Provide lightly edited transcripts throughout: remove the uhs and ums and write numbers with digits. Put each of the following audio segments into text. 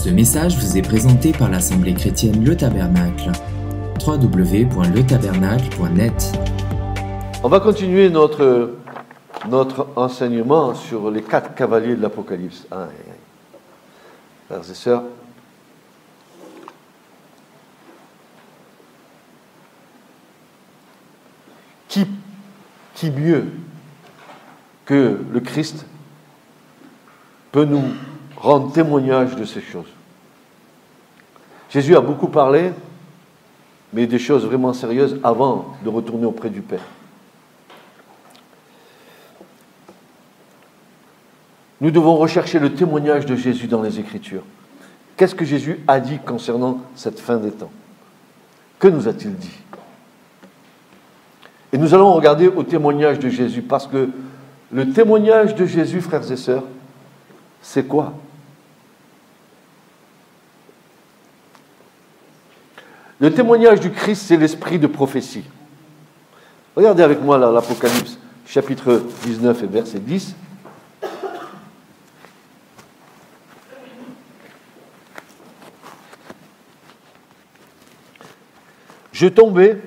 Ce message vous est présenté par l'Assemblée chrétienne Le Tabernacle. www.letabernacle.net. On va continuer notre enseignement sur les 4 cavaliers de l'Apocalypse. Frères et sœurs, qui mieux que le Christ peut nous rendre témoignage de ces choses? Jésus a beaucoup parlé, mais des choses vraiment sérieuses avant de retourner auprès du Père. Nous devons rechercher le témoignage de Jésus dans les Écritures. Qu'est-ce que Jésus a dit concernant cette fin des temps? Que nous a-t-il dit? Et nous allons regarder au témoignage de Jésus, parce que le témoignage de Jésus, frères et sœurs, c'est quoi? Le témoignage du Christ, c'est l'esprit de prophétie. Regardez avec moi là, l'Apocalypse, chapitre 19 et verset 10. Je tombais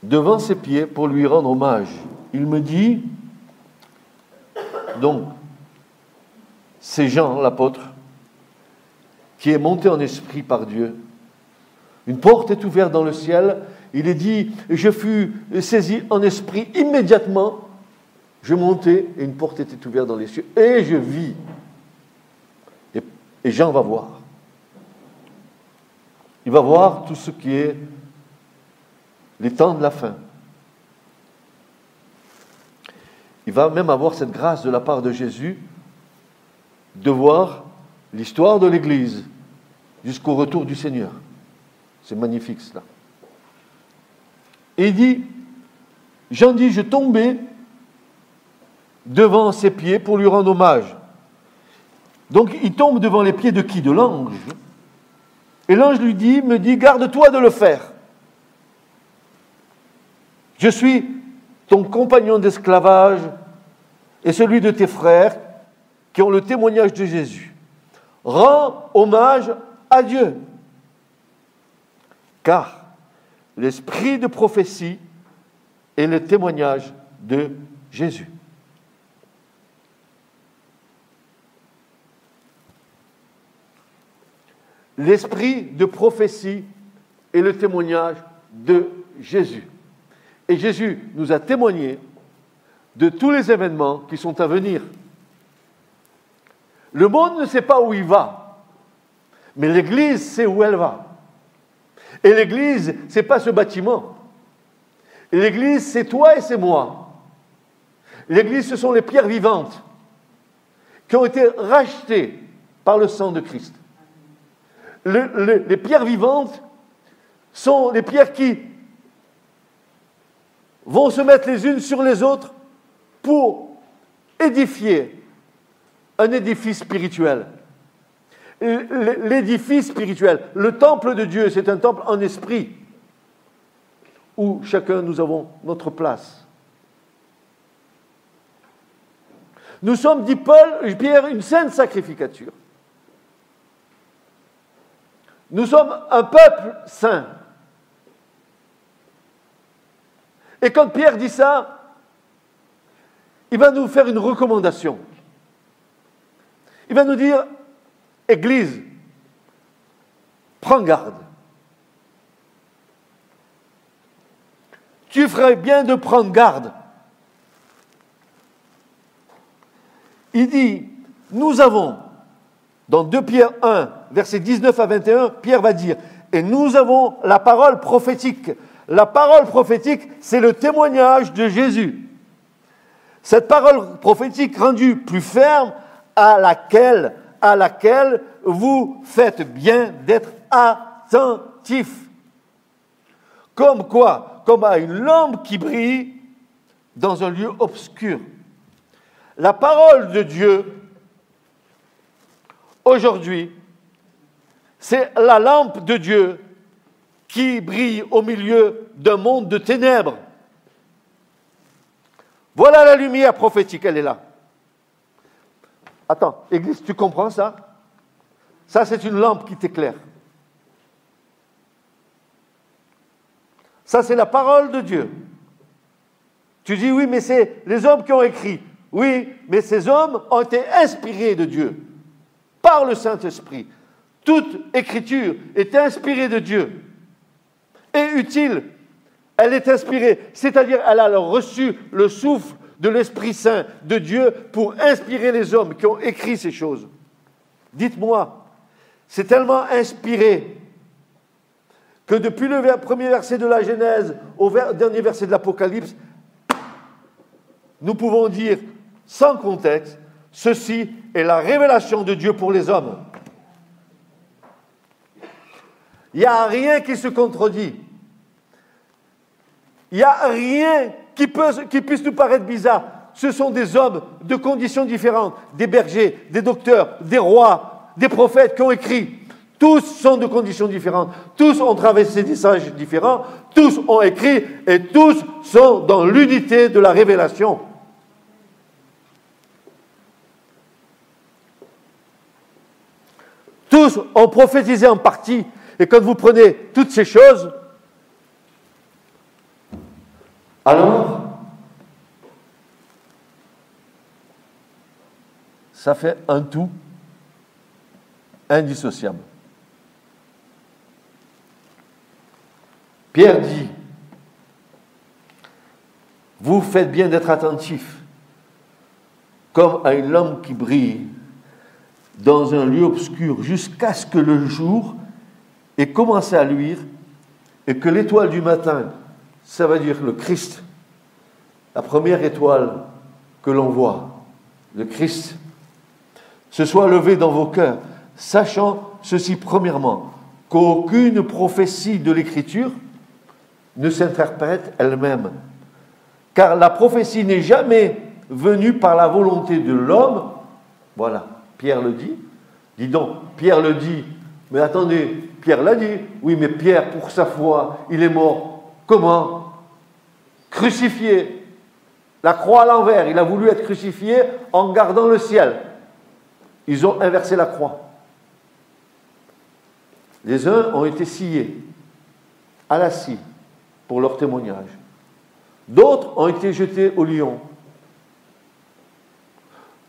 devant ses pieds pour lui rendre hommage. Il me dit, donc, c'est Jean, l'apôtre, qui est monté en esprit par Dieu. Une porte est ouverte dans le ciel. Il est dit, je fus saisi en esprit immédiatement. Je montais et une porte était ouverte dans les cieux. Et je vis. Et Jean va voir. Il va voir tout ce qui est les temps de la fin. Il va même avoir cette grâce de la part de Jésus de voir l'histoire de l'Église jusqu'au retour du Seigneur. C'est magnifique cela. Et il dit, Jean dit, je tombais devant ses pieds pour lui rendre hommage. Donc il tombe devant les pieds de qui? De l'ange. Et l'ange me dit, garde-toi de le faire. Je suis ton compagnon d'esclavage et celui de tes frères qui ont le témoignage de Jésus. Rends hommage à Dieu. Car l'esprit de prophétie est le témoignage de Jésus. L'esprit de prophétie est le témoignage de Jésus. Et Jésus nous a témoigné de tous les événements qui sont à venir. Le monde ne sait pas où il va, mais l'Église sait où elle va. Et l'Église, ce n'est pas ce bâtiment. L'Église, c'est toi et c'est moi. L'Église, ce sont les pierres vivantes qui ont été rachetées par le sang de Christ. Les pierres vivantes sont les pierres qui vont se mettre les unes sur les autres pour édifier un édifice spirituel. L'édifice spirituel, le temple de Dieu, c'est un temple en esprit où chacun nous avons notre place. Nous sommes, dit Pierre, une sainte sacrificature. Nous sommes un peuple saint. Et quand Pierre dit ça, il va nous faire une recommandation. Il va nous dire, Église, prends garde. Tu ferais bien de prendre garde. Il dit, nous avons, dans 2 Pierre 1, versets 19 à 21, Pierre va dire, et nous avons la parole prophétique. La parole prophétique, c'est le témoignage de Jésus. Cette parole prophétique rendue plus ferme, à laquelle vous faites bien d'être attentifs. Comme quoi? Comme à une lampe qui brille dans un lieu obscur. La parole de Dieu, aujourd'hui, c'est la lampe de Dieu qui brille au milieu d'un monde de ténèbres. Voilà la lumière prophétique, elle est là. Attends, Église, tu comprends ça? Ça, c'est une lampe qui t'éclaire. Ça, c'est la parole de Dieu. Tu dis, oui, mais c'est les hommes qui ont écrit. Oui, mais ces hommes ont été inspirés de Dieu, par le Saint-Esprit. Toute écriture est inspirée de Dieu et utile. Elle est inspirée, c'est-à-dire elle a reçu le souffle de l'Esprit Saint de Dieu pour inspirer les hommes qui ont écrit ces choses. Dites-moi, c'est tellement inspiré que depuis le premier verset de la Genèse au dernier verset de l'Apocalypse, nous pouvons dire, sans contexte, ceci est la révélation de Dieu pour les hommes. Il n'y a rien qui se contredit. Il n'y a rien qui puisse nous paraître bizarre. Ce sont des hommes de conditions différentes, des bergers, des docteurs, des rois, des prophètes qui ont écrit. Tous sont de conditions différentes. Tous ont traversé des âges différents. Tous ont écrit et tous sont dans l'unité de la révélation. Tous ont prophétisé en partie. Et quand vous prenez toutes ces choses, alors, ça fait un tout indissociable. Pierre dit, vous faites bien d'être attentifs, comme à une lampe qui brille dans un lieu obscur, jusqu'à ce que le jour ait commencé à luire et que l'étoile du matin, ça veut dire le Christ, la première étoile que l'on voit, le Christ, se soit levé dans vos cœurs, sachant ceci premièrement, qu'aucune prophétie de l'Écriture ne s'interprète elle-même. Car la prophétie n'est jamais venue par la volonté de l'homme. Voilà, Pierre le dit. Dis donc, Pierre le dit. Mais attendez, Pierre l'a dit. Oui, mais Pierre, pour sa foi, il est mort. Comment? Crucifié. La croix à l'envers. Il a voulu être crucifié en gardant le ciel. Ils ont inversé la croix. Les uns ont été sciés à la scie pour leur témoignage. D'autres ont été jetés au lion.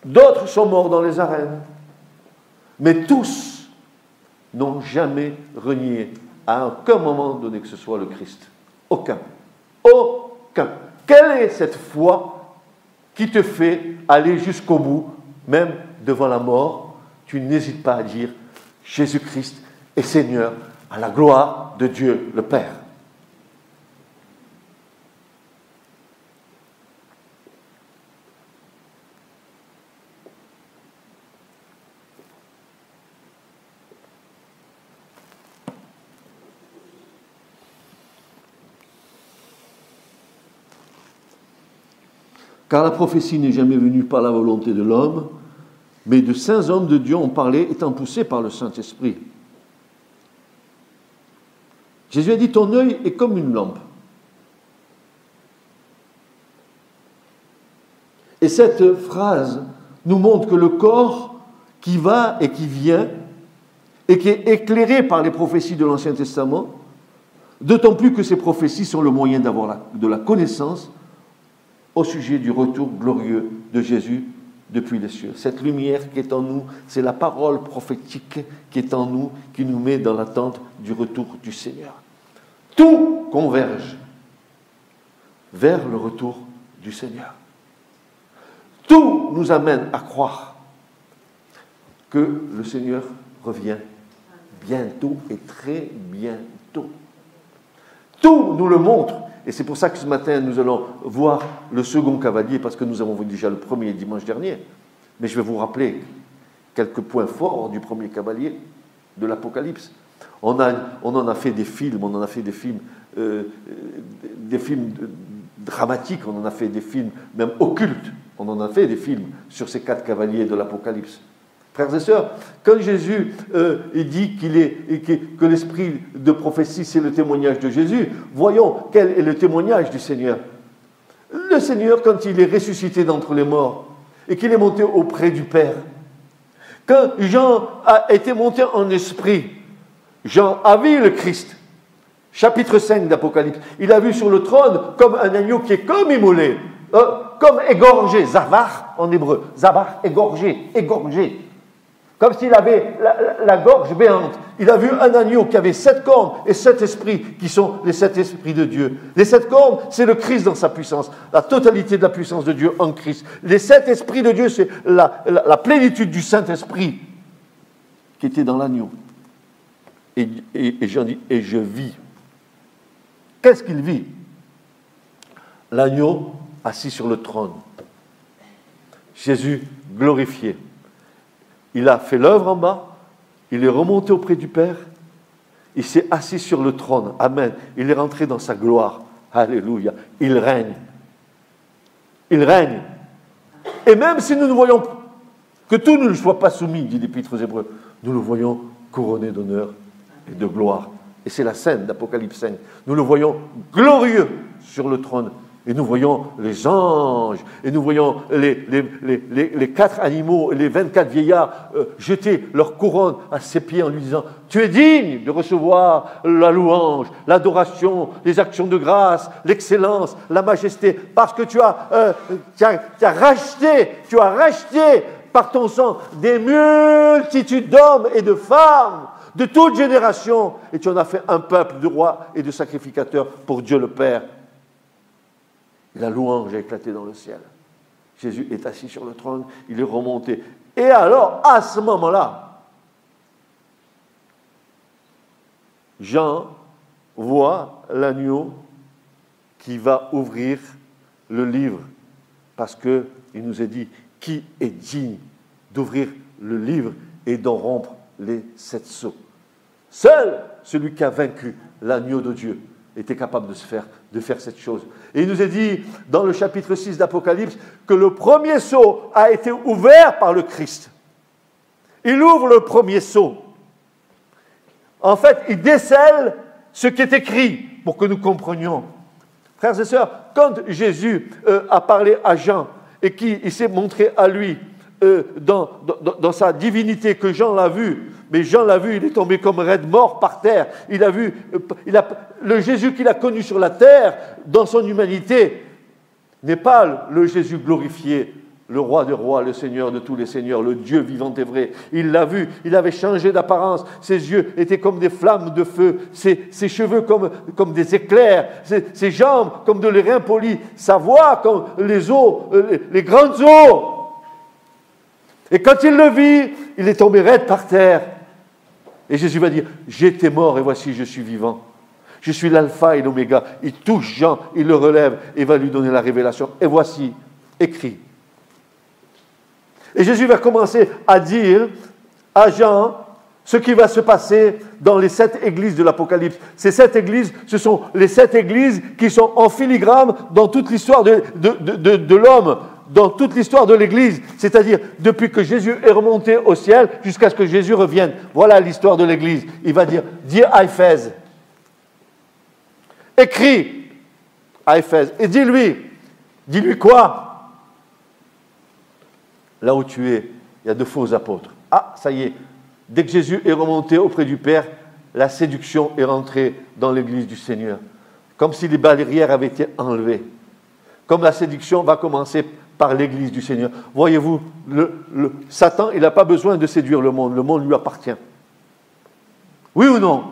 D'autres sont morts dans les arènes. Mais tous n'ont jamais renié à aucun moment donné que ce soit le Christ. Aucun. Aucun. Quelle est cette foi qui te fait aller jusqu'au bout, même devant la mort? Tu n'hésites pas à dire Jésus-Christ est Seigneur à la gloire de Dieu le Père. Car la prophétie n'est jamais venue par la volonté de l'homme, mais de saints hommes de Dieu ont parlé, étant poussés par le Saint-Esprit. Jésus a dit, ton œil est comme une lampe. Et cette phrase nous montre que le corps qui va et qui vient, et qui est éclairé par les prophéties de l'Ancien Testament, d'autant plus que ces prophéties sont le moyen d'avoir de la connaissance au sujet du retour glorieux de Jésus depuis les cieux. Cette lumière qui est en nous, c'est la parole prophétique qui est en nous, qui nous met dans l'attente du retour du Seigneur. Tout converge vers le retour du Seigneur. Tout nous amène à croire que le Seigneur revient bientôt et très bientôt. Tout nous le montre. Et c'est pour ça que ce matin, nous allons voir le second cavalier, parce que nous avons vu déjà le premier dimanche dernier. Mais je vais vous rappeler quelques points forts du premier cavalier de l'Apocalypse. On en a fait des films, des films dramatiques, on en a fait des films même occultes. On en a fait des films sur ces 4 cavaliers de l'Apocalypse. Frères et sœurs, quand Jésus il dit que l'esprit de prophétie, c'est le témoignage de Jésus, voyons quel est le témoignage du Seigneur. Le Seigneur, quand il est ressuscité d'entre les morts et qu'il est monté auprès du Père, Quand Jean a été monté en esprit, Jean a vu le Christ. Chapitre 5 d'Apocalypse. Il a vu sur le trône comme un agneau qui est comme immolé, comme égorgé. Zavar en hébreu. Zavar, égorgé, égorgé. Comme s'il avait la gorge béante. Il a vu un agneau qui avait 7 cornes et 7 esprits, qui sont les 7 esprits de Dieu. Les 7 cornes, c'est le Christ dans sa puissance, la totalité de la puissance de Dieu en Christ. Les 7 esprits de Dieu, c'est la plénitude du Saint-Esprit qui était dans l'agneau. Et Jean dit, et je vis. Qu'est-ce qu'il vit? L'agneau assis sur le trône. Jésus glorifié. Il a fait l'œuvre en bas, il est remonté auprès du Père, il s'est assis sur le trône. Amen. Il est rentré dans sa gloire. Alléluia. Il règne. Il règne. Et même si nous ne voyons que tout ne lui soit pas soumis, dit l'Épître aux Hébreux, nous le voyons couronné d'honneur et de gloire. Et c'est la scène d'Apocalypse 5. Nous le voyons glorieux sur le trône. Et nous voyons les anges, et nous voyons les 4 animaux, les 24 vieillards jeter leur couronne à ses pieds en lui disant « Tu es digne de recevoir la louange, l'adoration, les actions de grâce, l'excellence, la majesté, parce que tu as racheté par ton sang des multitudes d'hommes et de femmes, de toute génération, et tu en as fait un peuple de rois et de sacrificateurs pour Dieu le Père. » La louange a éclaté dans le ciel. Jésus est assis sur le trône, il est remonté. Et alors, à ce moment-là, Jean voit l'agneau qui va ouvrir le livre. Parce qu'il nous est dit, qui est digne d'ouvrir le livre et d'en rompre les 7 sceaux? Seul celui qui a vaincu l'agneau de Dieu était capable de faire cette chose. Et il nous est dit, dans le chapitre 6 d'Apocalypse, que le premier sceau a été ouvert par le Christ. Il ouvre le premier sceau. En fait, il décèle ce qui est écrit pour que nous comprenions. Frères et sœurs, quand Jésus a parlé à Jean et qu'il s'est montré à lui dans sa divinité, que Jean l'a vu, mais Jean l'a vu, il est tombé comme raide mort par terre. Il a vu le Jésus qu'il a connu sur la terre, dans son humanité, n'est pas le Jésus glorifié, le roi des rois, le Seigneur de tous les seigneurs, le Dieu vivant et vrai. Il l'a vu, il avait changé d'apparence, ses yeux étaient comme des flammes de feu, ses cheveux comme des éclairs, ses jambes comme de l'airain poli, sa voix comme les eaux, les grandes eaux. Et quand il le vit, il est tombé raide par terre. Et Jésus va dire, j'étais mort et voici je suis vivant. Je suis l'alpha et l'oméga. Il touche Jean, il le relève et va lui donner la révélation. Et voici, écrit. Et Jésus va commencer à dire à Jean ce qui va se passer dans les 7 églises de l'Apocalypse. Ces 7 églises, ce sont les 7 églises qui sont en filigrane dans toute l'histoire de l'homme, dans toute l'histoire de l'Église, c'est-à-dire depuis que Jésus est remonté au ciel jusqu'à ce que Jésus revienne. Voilà l'histoire de l'Église. Il va dire, dis à Éphèse, écris à Éphèse, et dis-lui quoi? Là où tu es, il y a de faux apôtres. Ah, ça y est, dès que Jésus est remonté auprès du Père, la séduction est rentrée dans l'Église du Seigneur, comme si les barrières avaient été enlevées. Comme la séduction va commencer par l'Église du Seigneur. Voyez-vous, Satan, il n'a pas besoin de séduire le monde lui appartient. Oui ou non?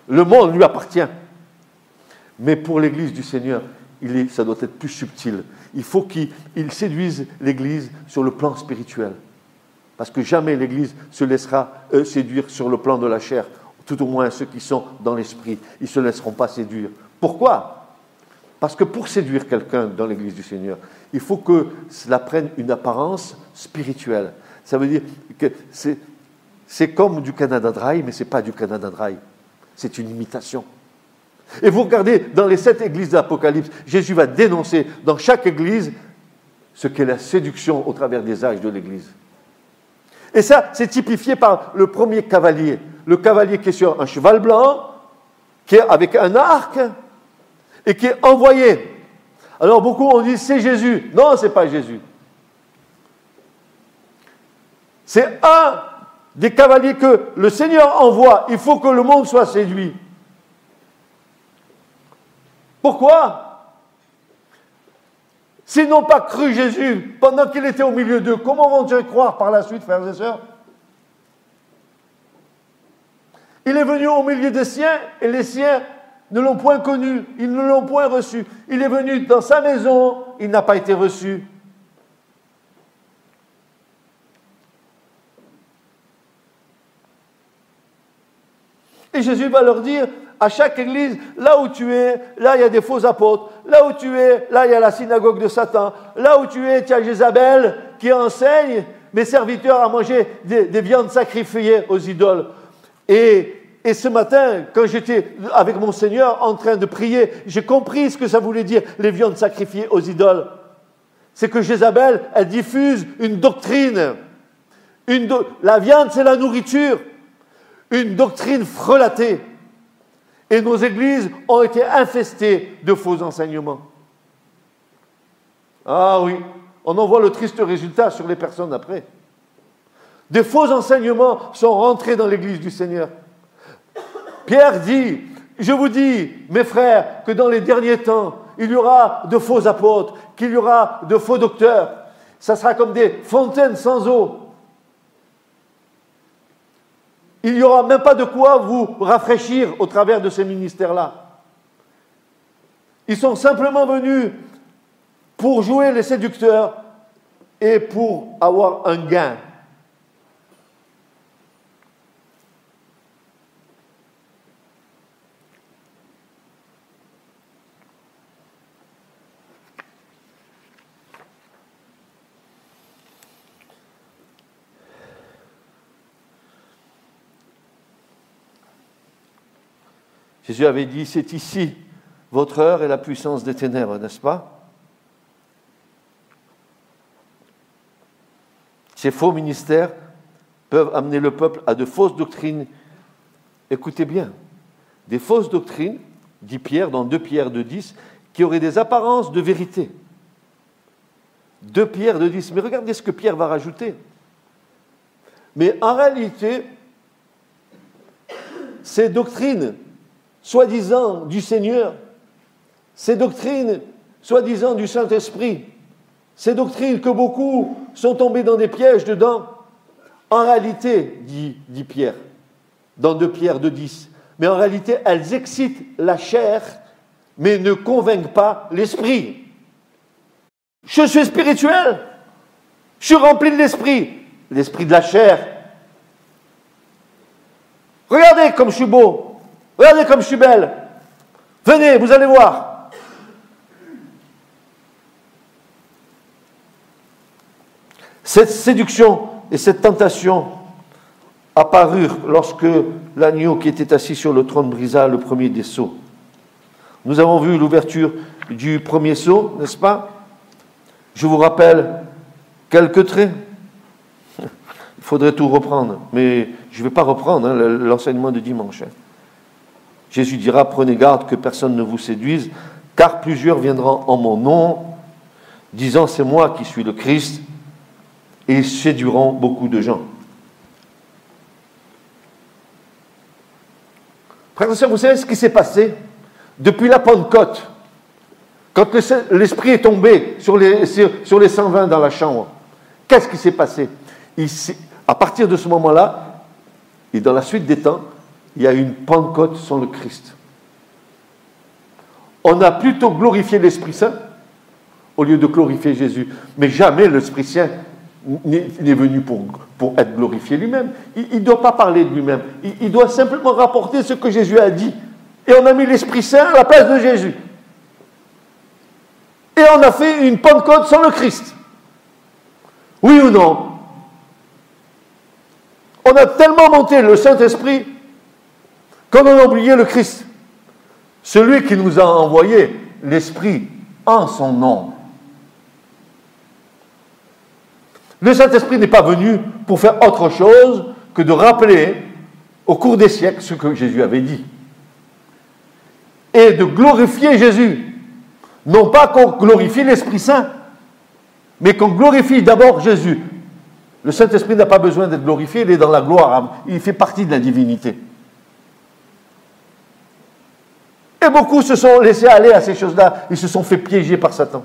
Le monde lui appartient. Mais pour l'Église du Seigneur, ça doit être plus subtil. Il faut qu'il séduise l'Église sur le plan spirituel. Parce que jamais l'Église se laissera séduire sur le plan de la chair. Tout au moins ceux qui sont dans l'esprit, ils ne se laisseront pas séduire. Pourquoi? Parce que pour séduire quelqu'un dans l'Église du Seigneur, il faut que cela prenne une apparence spirituelle. Ça veut dire que c'est comme du Canada Dry, mais ce n'est pas du Canada Dry. C'est une imitation. Et vous regardez, dans les 7 églises de l'Apocalypse, Jésus va dénoncer dans chaque église ce qu'est la séduction au travers des âges de l'église. Et ça, c'est typifié par le premier cavalier. Le cavalier qui est sur un cheval blanc, qui est avec un arc, et qui est envoyé. Alors beaucoup ont dit, c'est Jésus. Non, ce n'est pas Jésus. C'est un des cavaliers que le Seigneur envoie. Il faut que le monde soit séduit. Pourquoi? S'ils n'ont pas cru Jésus pendant qu'il était au milieu d'eux, comment vont-ils croire par la suite, frères et sœurs? Il est venu au milieu des siens et les siens ne l'ont point connu, ils ne l'ont point reçu. Il est venu dans sa maison, il n'a pas été reçu. Et Jésus va leur dire, à chaque église, là où tu es, là il y a des faux apôtres, là où tu es, là il y a la synagogue de Satan, là où tu es, tu as Jézabel qui enseigne mes serviteurs à manger des viandes sacrifiées aux idoles. Et ce matin, quand j'étais avec mon Seigneur en train de prier, j'ai compris ce que ça voulait dire, les viandes sacrifiées aux idoles. C'est que Jézabel, elle diffuse une doctrine. La viande, c'est la nourriture. Une doctrine frelatée. Et nos églises ont été infestées de faux enseignements. Ah oui, on en voit le triste résultat sur les personnes après. Des faux enseignements sont rentrés dans l'église du Seigneur. Pierre dit, je vous dis, mes frères, que dans les derniers temps, il y aura de faux apôtres, qu'il y aura de faux docteurs. Ça sera comme des fontaines sans eau. Il n'y aura même pas de quoi vous rafraîchir au travers de ces ministères-là. Ils sont simplement venus pour jouer les séducteurs et pour avoir un gain. Jésus avait dit, c'est ici votre heure et la puissance des ténèbres, n'est-ce pas? Ces faux ministères peuvent amener le peuple à de fausses doctrines. Écoutez bien, des fausses doctrines, dit Pierre dans 2 Pierre 2,10, qui auraient des apparences de vérité. 2 Pierre 2,10, mais regardez ce que Pierre va rajouter. Mais en réalité, ces doctrines soi-disant du Seigneur, ces doctrines soi-disant du Saint-Esprit, ces doctrines que beaucoup sont tombés dans des pièges dedans, en réalité, dit Pierre, dans 2 Pierre 2,10, mais en réalité, elles excitent la chair, mais ne convainquent pas l'esprit. Je suis spirituel, je suis rempli de l'esprit de la chair. Regardez comme je suis beau. Regardez comme je suis belle. Venez, vous allez voir. Cette séduction et cette tentation apparurent lorsque l'agneau qui était assis sur le trône brisa le premier des sceaux. Nous avons vu l'ouverture du premier sceau, n'est-ce pas? Je vous rappelle quelques traits. Il faudrait tout reprendre, mais je ne vais pas reprendre l'enseignement de dimanche. Jésus dira, prenez garde que personne ne vous séduise, car plusieurs viendront en mon nom, disant c'est moi qui suis le Christ, et ils séduiront beaucoup de gens. Frères et sœurs, vous savez ce qui s'est passé depuis la Pentecôte, quand l'Esprit est tombé sur les 120 dans la chambre? Qu'est-ce qui s'est passé? À partir de ce moment-là, et dans la suite des temps, il y a une Pentecôte sans le Christ. On a plutôt glorifié l'Esprit Saint au lieu de glorifier Jésus. Mais jamais l'Esprit Saint n'est venu pour être glorifié lui-même. Il ne doit pas parler de lui-même. Il doit simplement rapporter ce que Jésus a dit. Et on a mis l'Esprit Saint à la place de Jésus. Et on a fait une Pentecôte sans le Christ. Oui ou non? On a tellement monté le Saint-Esprit qu'on a oublié le Christ. Celui qui nous a envoyé l'Esprit en son nom. Le Saint-Esprit n'est pas venu pour faire autre chose que de rappeler au cours des siècles ce que Jésus avait dit. Et de glorifier Jésus. Non pas qu'on glorifie l'Esprit Saint, mais qu'on glorifie d'abord Jésus. Le Saint-Esprit n'a pas besoin d'être glorifié, il est dans la gloire, il fait partie de la divinité. Et beaucoup se sont laissés aller à ces choses-là, ils se sont fait piéger par Satan.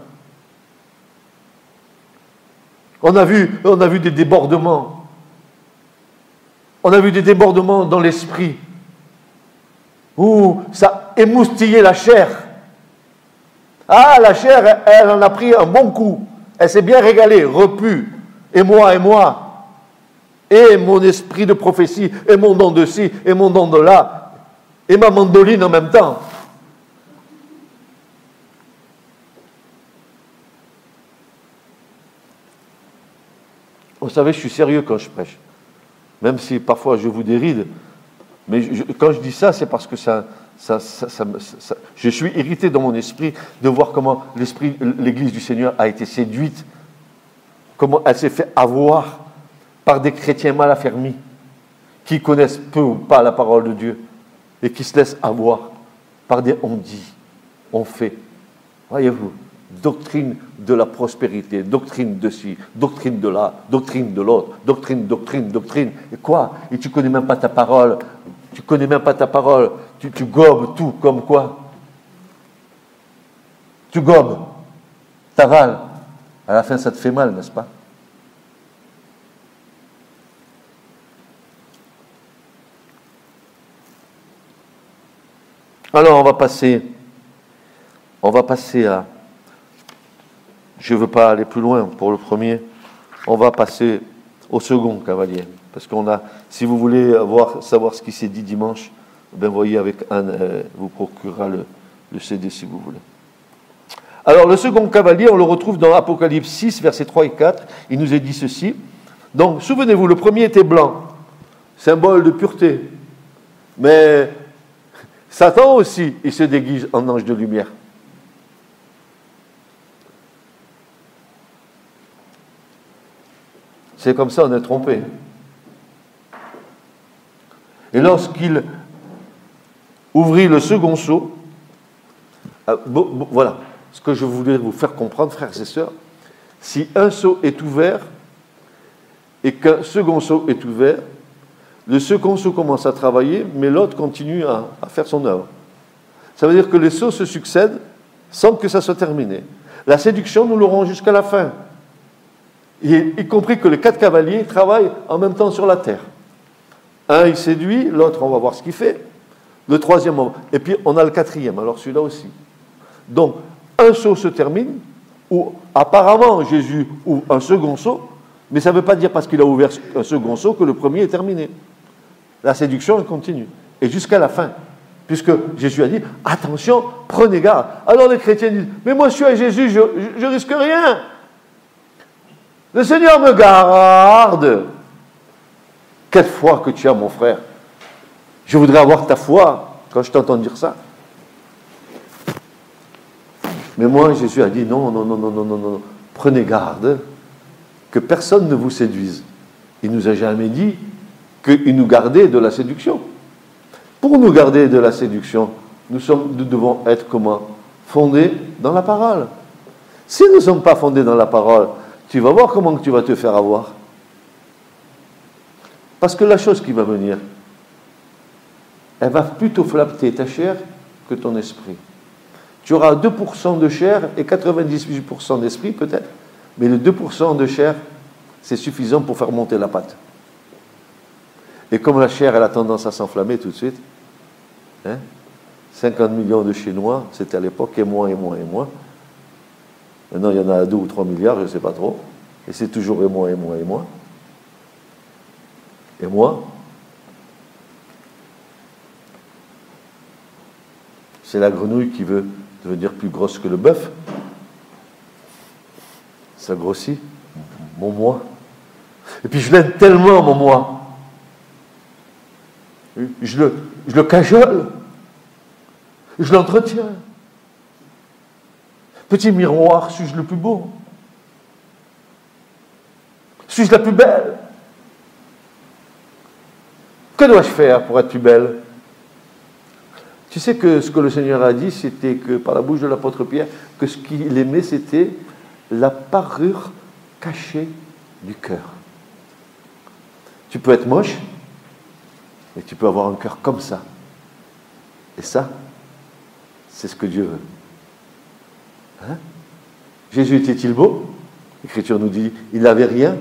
On a vu des débordements. On a vu des débordements dans l'esprit, où ça émoustillait la chair. Ah, la chair, elle en a pris un bon coup. Elle s'est bien régalée, repue. Et moi, et mon esprit de prophétie, et mon don de ci, et mon don de là, et ma mandoline en même temps. Vous savez, je suis sérieux quand je prêche. Même si parfois je vous déride, mais quand je dis ça, c'est parce que je suis irrité dans mon esprit de voir comment l'Église du Seigneur a été séduite, comment elle s'est fait avoir par des chrétiens mal affermis, qui connaissent peu ou pas la parole de Dieu, et qui se laissent avoir par des on dit, on fait. Voyez-vous, doctrine de la prospérité, doctrine de ci, doctrine de là, doctrine de l'autre, doctrine. Et quoi? Et tu connais même pas ta parole. Tu connais même pas ta parole. Tu gobes tout, comme quoi? Tu gobes, t'avales. À la fin, ça te fait mal, n'est-ce pas? Alors, on va passer à... Je ne veux pas aller plus loin pour le premier. On va passer au second cavalier. Parce qu'on a, si vous voulez savoir ce qui s'est dit dimanche, ben voyez avec Anne, vous procurera le CD si vous voulez. Alors le second cavalier, on le retrouve dans Apocalypse 6, versets 3 et 4. Il nous est dit ceci. Donc, souvenez-vous, le premier était blanc, symbole de pureté. Mais Satan aussi, il se déguise en ange de lumière. C'est comme ça, on est trompé. Et lorsqu'il ouvrit le second sceau, voilà ce que je voulais vous faire comprendre, frères et sœurs. Si un sceau est ouvert et qu'un second sceau est ouvert, le second sceau commence à travailler, mais l'autre continue à faire son œuvre. Ça veut dire que les sceaux se succèdent sans que ça soit terminé. La séduction, nous l'aurons jusqu'à la fin. Y compris que les 4 cavaliers travaillent en même temps sur la terre. Un, il séduit, l'autre, on va voir ce qu'il fait. Le troisième, et puis on a le 4e, alors celui-là aussi. Donc, un sceau se termine, où apparemment Jésus ouvre un second sceau, mais ça ne veut pas dire parce qu'il a ouvert un second sceau que le premier est terminé. La séduction, elle continue. Et jusqu'à la fin. Puisque Jésus a dit, attention, prenez garde. Alors les chrétiens disent, mais moi je suis à Jésus, je risque rien. Le Seigneur me garde. Quelle foi que tu as, mon frère. Je voudrais avoir ta foi quand je t'entends dire ça. Mais moi, Jésus a dit, non. Prenez garde que personne ne vous séduise. Il ne nous a jamais dit qu'il nous gardait de la séduction. Pour nous garder de la séduction, nous devons être comment? Fondés dans la parole. Si nous ne sommes pas fondés dans la parole, tu vas voir comment tu vas te faire avoir. Parce que la chose qui va venir, elle va plutôt flatter ta chair que ton esprit. Tu auras 2% de chair et 98% d'esprit peut-être, mais le 2% de chair, c'est suffisant pour faire monter la pâte. Et comme la chair, elle a tendance à s'enflammer tout de suite, 50 millions de Chinois, c'était à l'époque, et moins. Maintenant, il y en a 2 ou 3 milliards, je ne sais pas trop. Et c'est toujours et moins. Et moi, c'est la grenouille qui veut devenir plus grosse que le bœuf. Ça grossit, mon moi. Et puis je l'aime tellement, mon moi. Je le cajole. Je l'entretiens. Petit miroir, suis-je le plus beau? Suis-je la plus belle? Que dois-je faire pour être plus belle? Tu sais que ce que le Seigneur a dit, c'était que, par la bouche de l'apôtre Pierre, que ce qu'il aimait, c'était la parure cachée du cœur. Tu peux être moche, et tu peux avoir un cœur comme ça. Et ça, c'est ce que Dieu veut. Hein? Jésus était-il beau? L'Écriture nous dit, il n'avait rien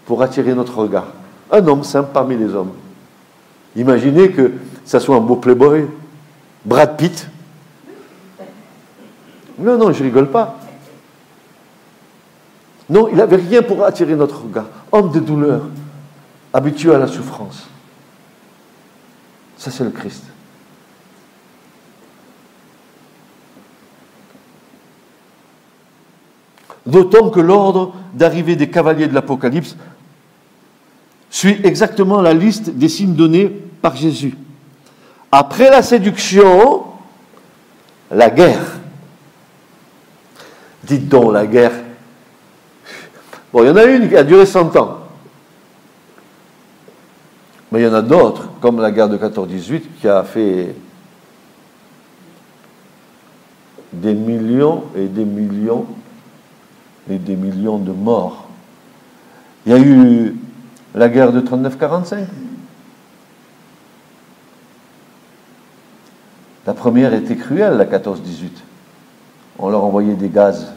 pour attirer notre regard. Un homme simple parmi les hommes. Imaginez que ça soit un beau playboy, Brad Pitt. Non, non, je rigole pas. Non, il n'avait rien pour attirer notre regard. Homme de douleur, habitué à la souffrance. Ça, c'est le Christ. D'autant que l'ordre d'arrivée des cavaliers de l'Apocalypse suit exactement la liste des signes donnés par Jésus. Après la séduction, la guerre. Dites donc, la guerre. Bon, il y en a une qui a duré 100 ans. Mais il y en a d'autres, comme la guerre de 14-18, qui a fait des millions et des millions et des millions de morts. Il y a eu la guerre de 39-45. La première était cruelle, la 14-18. On leur envoyait des gaz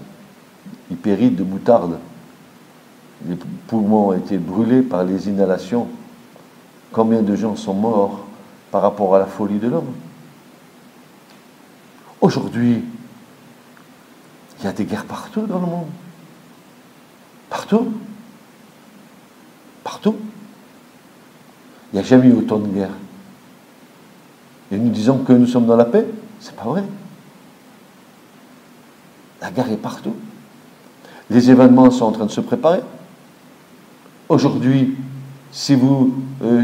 hypérides de moutarde. Les poumons ont été brûlés par les inhalations. Combien de gens sont morts par rapport à la folie de l'homme? Aujourd'hui, il y a des guerres partout dans le monde. Partout. Partout. Il n'y a jamais eu autant de guerres. Et nous disons que nous sommes dans la paix. C'est pas vrai. La guerre est partout. Les événements sont en train de se préparer. Aujourd'hui, si vous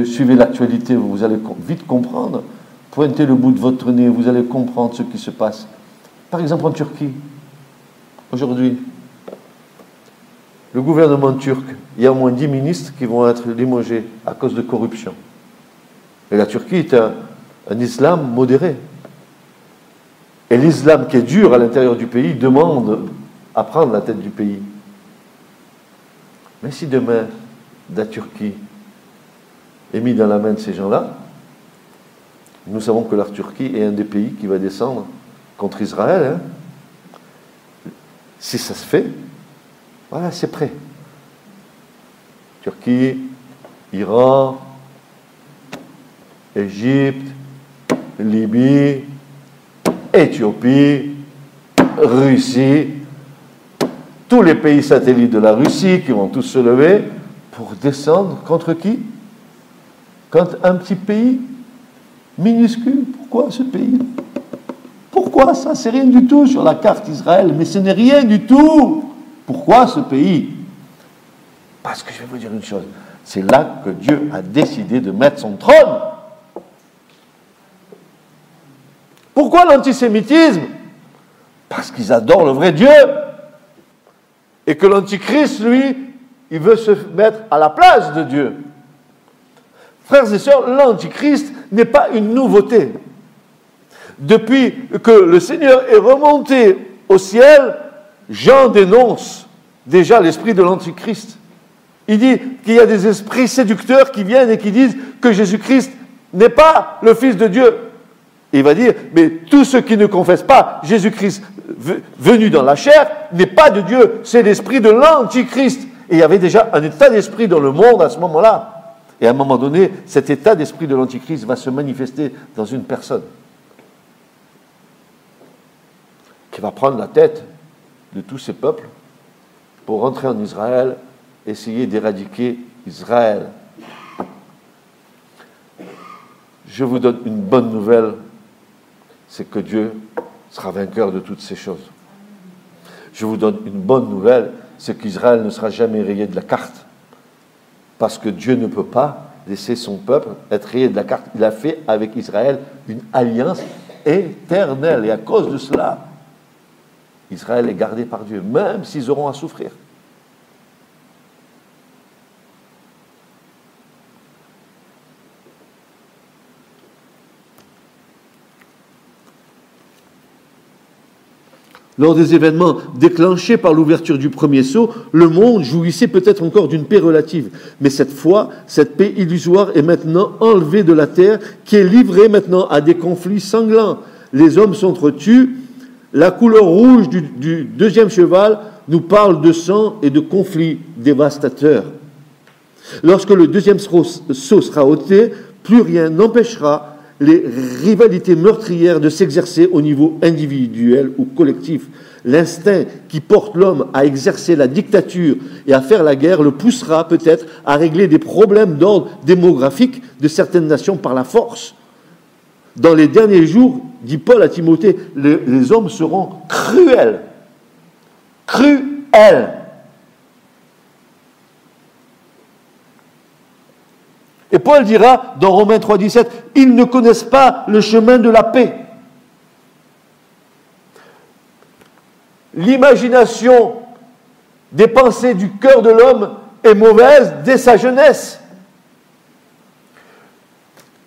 suivez l'actualité, vous allez vite comprendre. Pointez le bout de votre nez, vous allez comprendre ce qui se passe. Par exemple, en Turquie, aujourd'hui, le gouvernement turc, il y a au moins 10 ministres qui vont être limogés à cause de corruption. Et la Turquie est un islam modéré. Et l'islam qui est dur à l'intérieur du pays demande à prendre la tête du pays. Mais si demain, la Turquie est mise dans la main de ces gens-là, nous savons que la Turquie est un des pays qui va descendre contre Israël. Hein. Si ça se fait, voilà, c'est prêt. Turquie, Iran, Égypte, Libye, Éthiopie, Russie, tous les pays satellites de la Russie qui vont tous se lever pour descendre contre qui? Contre un petit pays minuscule. Pourquoi ce pays? Pourquoi ça? C'est rien du tout sur la carte d'Israël, mais ce n'est rien du tout. Pourquoi ce pays? Parce que je vais vous dire une chose, c'est là que Dieu a décidé de mettre son trône. Pourquoi l'antisémitisme? Parce qu'ils adorent le vrai Dieu. Et que l'antichrist, lui, il veut se mettre à la place de Dieu. Frères et sœurs, l'antichrist n'est pas une nouveauté. Depuis que le Seigneur est remonté au ciel, Jean dénonce déjà l'esprit de l'antichrist. Il dit qu'il y a des esprits séducteurs qui viennent et qui disent que Jésus-Christ n'est pas le Fils de Dieu. Et il va dire, mais tous ceux qui ne confessent pas Jésus-Christ venu dans la chair n'est pas de Dieu, c'est l'esprit de l'antichrist. Et il y avait déjà un état d'esprit dans le monde à ce moment-là. Et à un moment donné, cet état d'esprit de l'antichrist va se manifester dans une personne qui va prendre la tête de tous ces peuples pour rentrer en Israël, essayer d'éradiquer Israël. Je vous donne une bonne nouvelle, c'est que Dieu sera vainqueur de toutes ces choses. Je vous donne une bonne nouvelle, c'est qu'Israël ne sera jamais rayé de la carte. Parce que Dieu ne peut pas laisser son peuple être rayé de la carte. Il a fait avec Israël une alliance éternelle. Et à cause de cela, Israël est gardé par Dieu, même s'ils auront à souffrir. Lors des événements déclenchés par l'ouverture du premier sceau, le monde jouissait peut-être encore d'une paix relative. Mais cette fois, cette paix illusoire est maintenant enlevée de la terre, qui est livrée maintenant à des conflits sanglants. Les hommes s'entretuent. La couleur rouge du deuxième cheval nous parle de sang et de conflits dévastateurs. Lorsque le deuxième sceau sera ôté, plus rien n'empêchera les rivalités meurtrières de s'exercer au niveau individuel ou collectif. L'instinct qui porte l'homme à exercer la dictature et à faire la guerre le poussera peut-être à régler des problèmes d'ordre démographique de certaines nations par la force. Dans les derniers jours, dit Paul à Timothée, les hommes seront cruels. Cruels. Et Paul dira dans Romains 3,17, ils ne connaissent pas le chemin de la paix. L'imagination des pensées du cœur de l'homme est mauvaise dès sa jeunesse.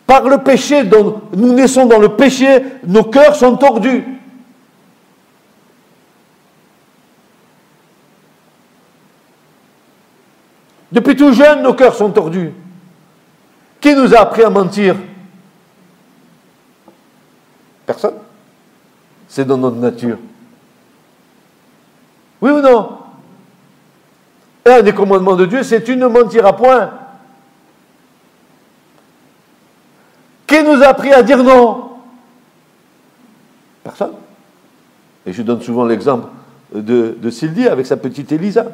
Par le péché, dont nous naissons dans le péché, nos cœurs sont tordus. Depuis tout jeune, nos cœurs sont tordus. Qui nous a appris à mentir? Personne. C'est dans notre nature. Oui ou non? Et un des commandements de Dieu, c'est tu ne mentiras point. Qui nous a appris à dire non? Personne. Et je donne souvent l'exemple de Sylvie avec sa petite Elisa.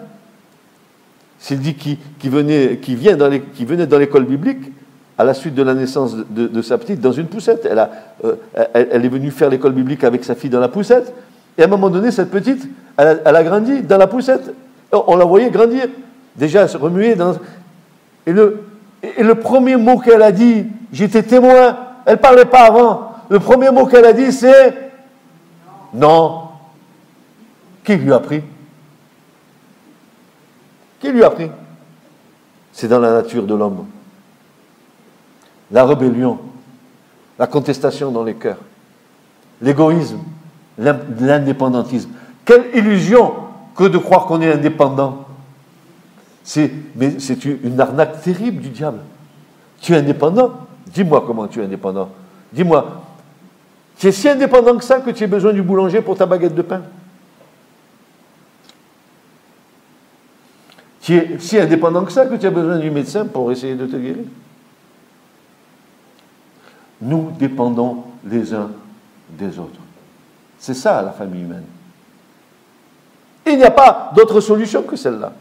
Sylvie qui venait dans l'école biblique à la suite de la naissance de sa petite dans une poussette. Elle est venue faire l'école biblique avec sa fille dans la poussette. Et à un moment donné, cette petite, elle a grandi dans la poussette. On la voyait grandir. Déjà, elle se remuait dans... Et le premier mot qu'elle a dit, j'étais témoin, elle ne parlait pas avant. Le premier mot qu'elle a dit, c'est non. Qui lui a appris? Qui lui a appris? C'est dans la nature de l'homme. La rébellion, la contestation dans les cœurs, l'égoïsme, l'indépendantisme. Quelle illusion que de croire qu'on est indépendant. Mais c'est une arnaque terrible du diable. Tu es indépendant? Dis-moi comment tu es indépendant. Dis-moi, tu es si indépendant que ça que tu as besoin du boulanger pour ta baguette de pain? Tu es si indépendant que ça que tu as besoin du médecin pour essayer de te guérir? Nous dépendons les uns des autres. C'est ça la famille humaine. Il n'y a pas d'autre solution que celle-là.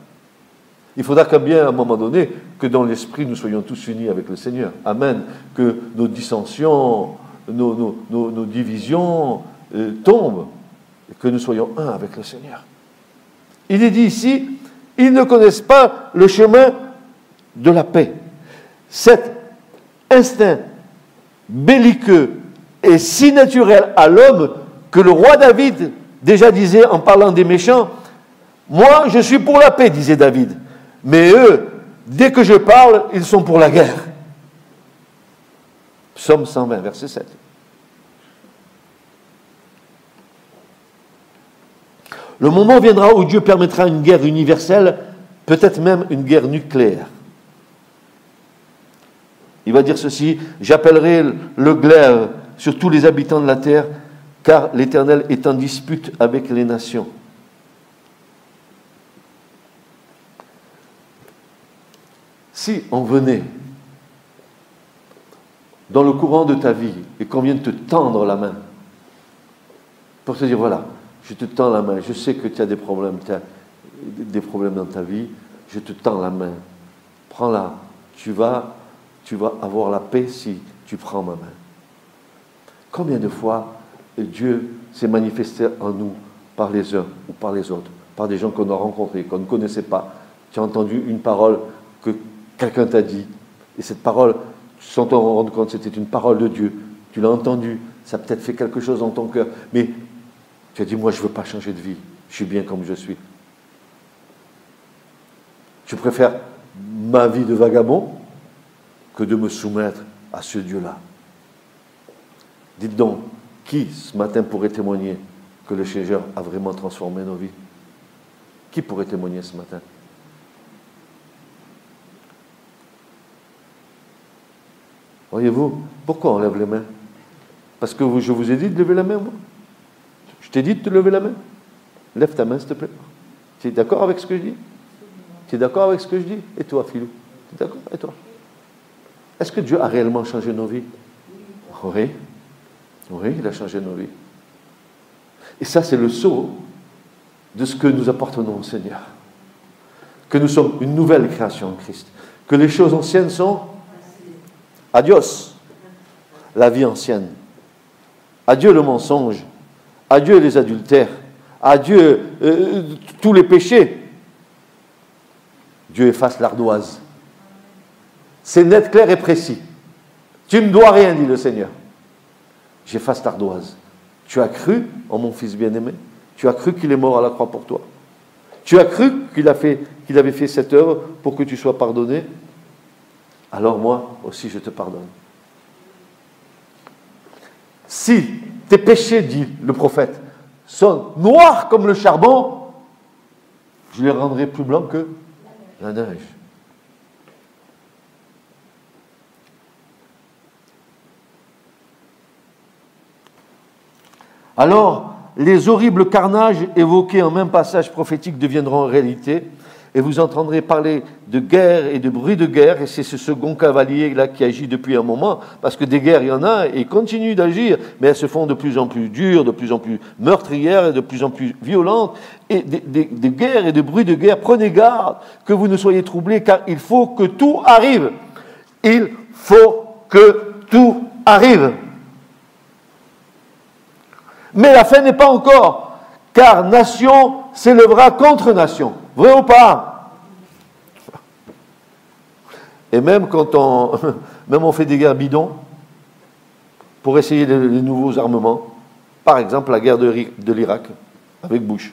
Il faudra qu'à bien, à un moment donné, que dans l'esprit, nous soyons tous unis avec le Seigneur. Amen. Que nos dissensions, nos divisions tombent et que nous soyons un avec le Seigneur. Il est dit ici, ils ne connaissent pas le chemin de la paix. Cet instinct belliqueux est si naturel à l'homme que le roi David déjà disait en parlant des méchants, « Moi, je suis pour la paix, disait David. Mais eux, dès que je parle, ils sont pour la guerre. » Psaume 120, verset 7. Le moment viendra où Dieu permettra une guerre universelle, peut-être même une guerre nucléaire. Il va dire ceci, « J'appellerai le glaive sur tous les habitants de la terre, car l'Éternel est en dispute avec les nations. » Si on venait dans le courant de ta vie et qu'on vient te tendre la main pour te dire, voilà, je te tends la main, je sais que tu as des problèmes dans ta vie, je te tends la main, prends-la, tu vas avoir la paix si tu prends ma main. Combien de fois Dieu s'est manifesté en nous par les uns ou par les autres, par des gens qu'on a rencontrés, qu'on ne connaissait pas. Tu as entendu une parole que quelqu'un t'a dit, et cette parole, sans t'en rendre compte, c'était une parole de Dieu. Tu l'as entendue, ça a peut-être fait quelque chose dans ton cœur, mais tu as dit, moi je ne veux pas changer de vie, je suis bien comme je suis. Je préfère ma vie de vagabond que de me soumettre à ce Dieu-là. Dites donc, qui ce matin pourrait témoigner que le Seigneur a vraiment transformé nos vies? Qui pourrait témoigner ce matin? Voyez-vous, pourquoi on lève les mains? Parce que je vous ai dit de lever la main, moi. Je t'ai dit de te lever la main. Lève ta main, s'il te plaît. Tu es d'accord avec ce que je dis? Tu es d'accord avec ce que je dis? Et toi, Philou? Tu es d'accord? Et toi? Est-ce que Dieu a réellement changé nos vies? Oui. Oui, il a changé nos vies. Et ça, c'est le sceau de ce que nous appartenons au Seigneur. Que nous sommes une nouvelle création en Christ. Que les choses anciennes sont adios, la vie ancienne. Adieu le mensonge. Adieu les adultères. Adieu tous les péchés. Dieu efface l'ardoise. C'est net, clair et précis. Tu ne dois rien, dit le Seigneur. J'efface l'ardoise. Tu as cru en mon Fils bien-aimé. Tu as cru qu'il est mort à la croix pour toi. Tu as cru qu'il avait fait cette œuvre pour que tu sois pardonné. Alors moi aussi je te pardonne. Si tes péchés, dit le prophète, sont noirs comme le charbon, je les rendrai plus blancs que la neige. Alors, les horribles carnages évoqués en même passage prophétique deviendront réalité, et vous entendrez parler de guerre et de bruit de guerre, et c'est ce second cavalier-là qui agit depuis un moment, parce que des guerres, il y en a, et ils continuent d'agir, mais elles se font de plus en plus dures, de plus en plus meurtrières, et de plus en plus violentes, et des guerres et de bruits de guerre, prenez garde que vous ne soyez troublés, car il faut que tout arrive. Il faut que tout arrive. Mais la fin n'est pas encore, car nation s'élèvera contre nation. Vrai ou pas? Et même quand on fait des guerres bidons pour essayer les nouveaux armements, par exemple la guerre de l'Irak avec Bush.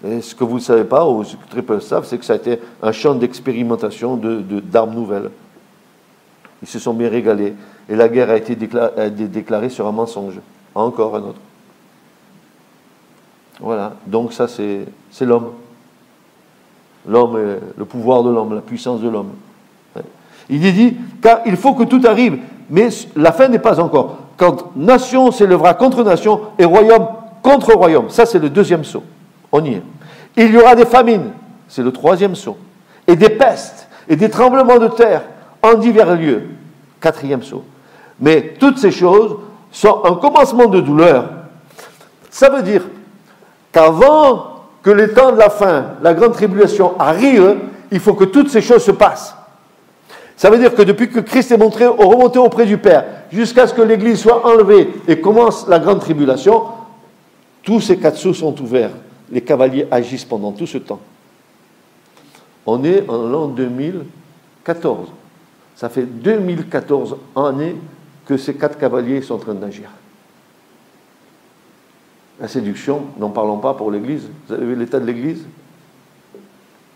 Et ce que vous ne savez pas, ou ce que très peu savent, c'est que ça a été un champ d'expérimentation d'armes nouvelles. Ils se sont bien régalés. Et la guerre a été déclarée sur un mensonge. Encore un autre. Voilà. Donc ça, c'est l'homme. L'homme, le pouvoir de l'homme, la puissance de l'homme. Il est dit, car il faut que tout arrive, mais la fin n'est pas encore. Quand nation s'élèvera contre nation et royaume contre royaume. Ça, c'est le deuxième saut. On y est. Il y aura des famines. C'est le troisième saut. Et des pestes et des tremblements de terre en divers lieux. Quatrième saut. Mais toutes ces choses sont un commencement de douleur. Ça veut dire qu'avant que les temps de la fin, la grande tribulation arrive, il faut que toutes ces choses se passent. Ça veut dire que depuis que Christ est remonté auprès du Père, jusqu'à ce que l'Église soit enlevée et commence la grande tribulation, tous ces quatre sceaux sont ouverts. Les cavaliers agissent pendant tout ce temps. On est en l'an 2014. Ça fait 2014 années que ces quatre cavaliers sont en train d'agir. La séduction, n'en parlons pas pour l'Église. Vous avez vu l'état de l'Église?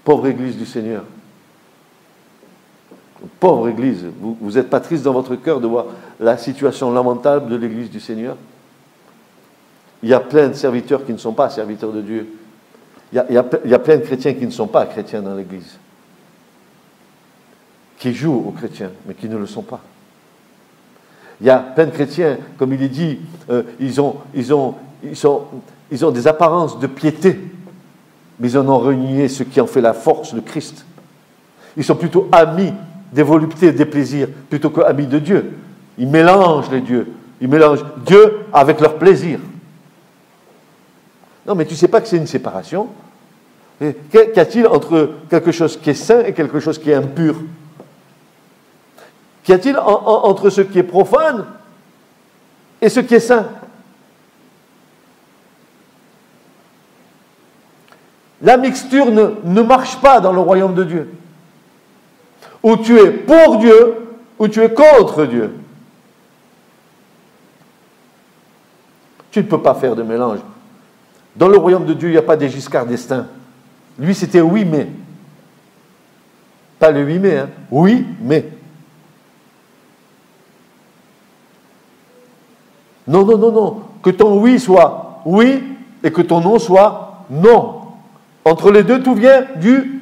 Pauvre Église du Seigneur. Pauvre Église. Vous n'êtes pas triste dans votre cœur de voir la situation lamentable de l'Église du Seigneur? Il y a plein de serviteurs qui ne sont pas serviteurs de Dieu. Il y a plein de chrétiens qui ne sont pas chrétiens dans l'Église. Qui jouent aux chrétiens, mais qui ne le sont pas. Il y a plein de chrétiens, comme il est dit, ils ont des apparences de piété, mais ils en ont renié ce qui en fait la force de Christ. Ils sont plutôt amis des voluptés et des plaisirs, plutôt qu'amis de Dieu. Ils mélangent les dieux. Ils mélangent Dieu avec leur plaisir. Non, mais tu ne sais pas que c'est une séparation. Qu'y a-t-il entre quelque chose qui est saint et quelque chose qui est impur? Qu'y a-t-il entre ce qui est profane et ce qui est saint? La mixture ne marche pas dans le royaume de Dieu. Ou tu es pour Dieu, ou tu es contre Dieu. Tu ne peux pas faire de mélange. Dans le royaume de Dieu, il n'y a pas des Giscard d'Estaing. Lui, c'était oui, mais. Pas le oui, mais. Hein. Oui, mais. Non. Que ton oui soit oui, et que ton non soit non. Entre les deux, tout vient du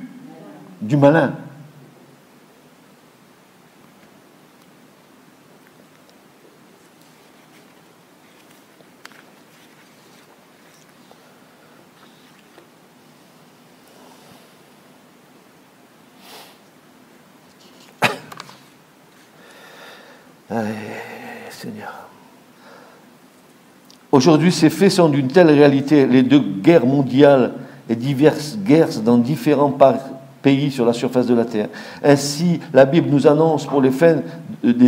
malin. Seigneur. Aujourd'hui, ces faits sont d'une telle réalité. Les deux guerres mondiales et diverses guerres dans différents pays sur la surface de la terre. Ainsi, la Bible nous annonce pour les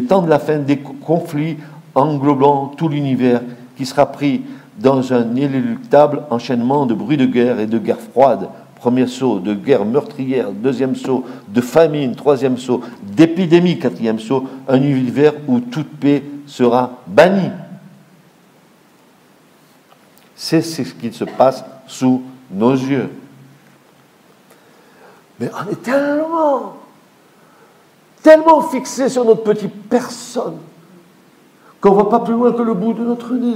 temps de la fin des conflits englobant tout l'univers qui sera pris dans un inéluctable enchaînement de bruits de guerre et de guerre froide. Premier saut, de guerre meurtrière. Deuxième saut, de famine. Troisième saut, d'épidémie. Quatrième saut, un univers où toute paix sera bannie. C'est ce qui se passe sous nos yeux. Mais on est tellement fixé sur notre petite personne qu'on ne va pas plus loin que le bout de notre nez.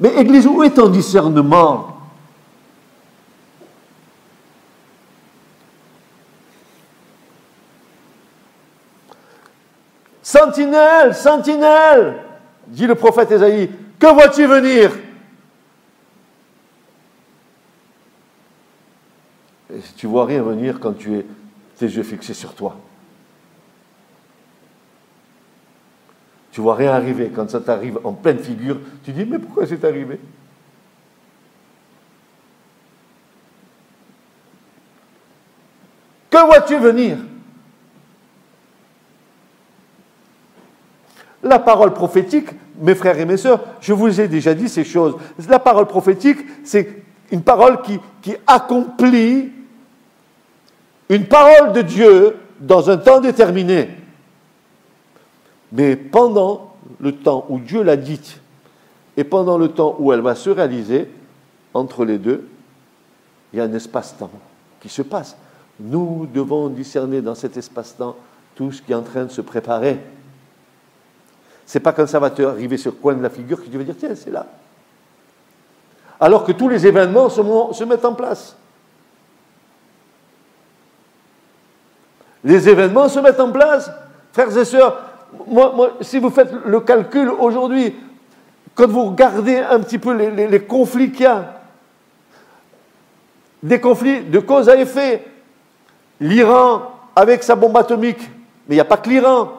Mais Église, où est ton discernement ? Sentinelle, sentinelle, dit le prophète Ésaïe, que vois-tu venir ? Et tu ne vois rien venir quand tu es tes yeux fixés sur toi. Tu ne vois rien arriver. Quand ça t'arrive en pleine figure, tu dis, mais pourquoi c'est arrivé ? Que vois-tu venir ? La parole prophétique, mes frères et mes sœurs, je vous ai déjà dit ces choses. La parole prophétique, c'est une parole qui accomplit une parole de Dieu dans un temps déterminé. Mais pendant le temps où Dieu l'a dite et pendant le temps où elle va se réaliser, entre les deux, il y a un espace-temps qui se passe. Nous devons discerner dans cet espace-temps tout ce qui est en train de se préparer. C'est pas quand ça va te arriver sur le coin de la figure que tu vas dire, tiens, c'est là. Alors que tous les événements se mettent en place. Les événements se mettent en place. Frères et sœurs, moi, si vous faites le calcul aujourd'hui, quand vous regardez un petit peu les conflits qu'il y a, des conflits de cause à effet, l'Iran avec sa bombe atomique, mais il n'y a pas que l'Iran.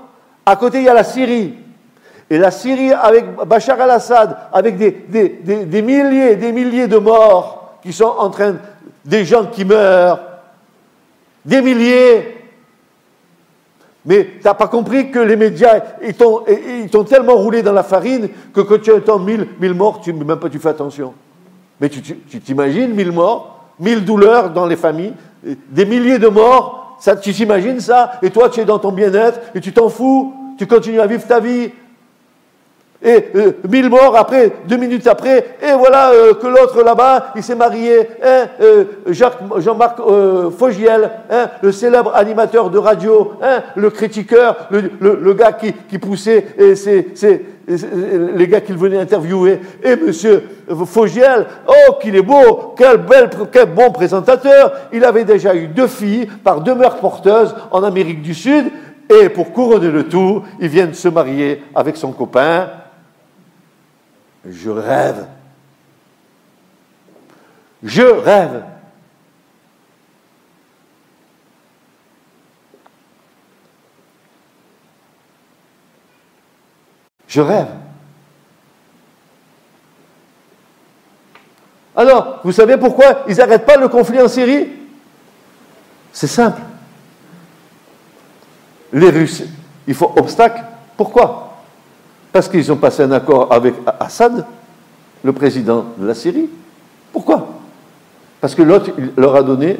À côté, il y a la Syrie. Et la Syrie avec Bachar al-Assad, avec des milliers de morts qui sont en train, des gens qui meurent, des milliers. Mais tu n'as pas compris que les médias, ils t'ont tellement roulé dans la farine que quand tu entends 1000 morts, même pas tu fais attention. Mais tu t'imagines 1000 morts, 1000 douleurs dans les familles, des milliers de morts, ça, tu t'imagines ça, et toi tu es dans ton bien-être, et tu t'en fous, tu continues à vivre ta vie. Et 1000 morts après, 2 minutes après, et voilà que l'autre là-bas, il s'est marié, Jean-Marc Fogiel, le célèbre animateur de radio, le critiqueur, le gars qui poussait les gars qu'il venait interviewer, et monsieur Fogiel, oh qu'il est beau, quel bon présentateur, il avait déjà eu 2 filles par 2 mères porteuses en Amérique du Sud, et pour couronner le tout, il vient de se marier avec son copain. Je rêve. Je rêve. Je rêve. Alors, vous savez pourquoi ils n'arrêtent pas le conflit en Syrie ? C'est simple. Les Russes, il faut obstacle. Pourquoi ? Parce qu'ils ont passé un accord avec Assad, le président de la Syrie. Pourquoi ? Parce que l'autre, il leur a donné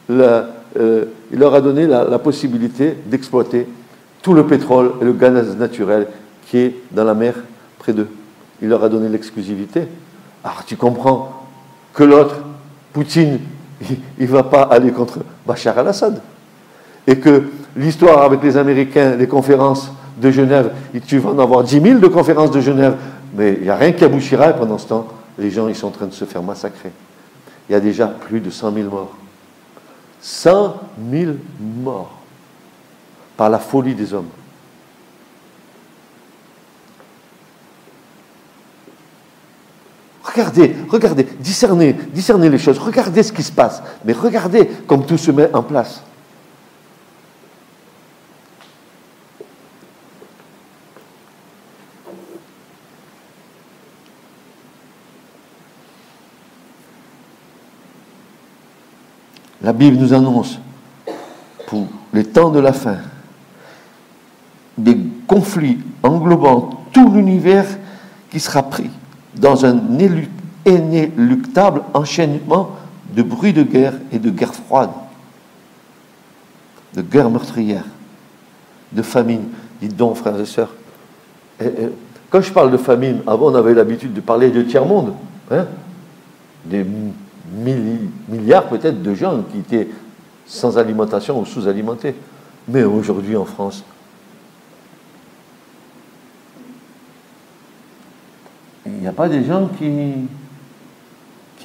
la possibilité d'exploiter tout le pétrole et le gaz naturel qui est dans la mer près d'eux. Il leur a donné l'exclusivité. Alors tu comprends que l'autre, Poutine, il ne va pas aller contre Bachar al-Assad. Et que l'histoire avec les Américains, les conférences de Genève, tu vas en avoir 10 000 de conférences de Genève. mais il n'y a rien qui aboutira, et pendant ce temps, les gens ils sont en train de se faire massacrer. Il y a déjà plus de 100 000 morts. 100 000 morts par la folie des hommes. Regardez, discernez les choses, regardez ce qui se passe, mais regardez comme tout se met en place. La Bible nous annonce, pour les temps de la fin, des conflits englobant tout l'univers qui sera pris dans un inéluctable enchaînement de bruits de guerre et de guerre froide, de guerre meurtrière, de famine. Dites donc, frères et sœurs, quand je parle de famine, avant on avait l'habitude de parler de tiers-monde, hein, des milliards peut-être de gens qui étaient sans alimentation ou sous-alimentés. Mais aujourd'hui en France, il n'y a pas des gens qui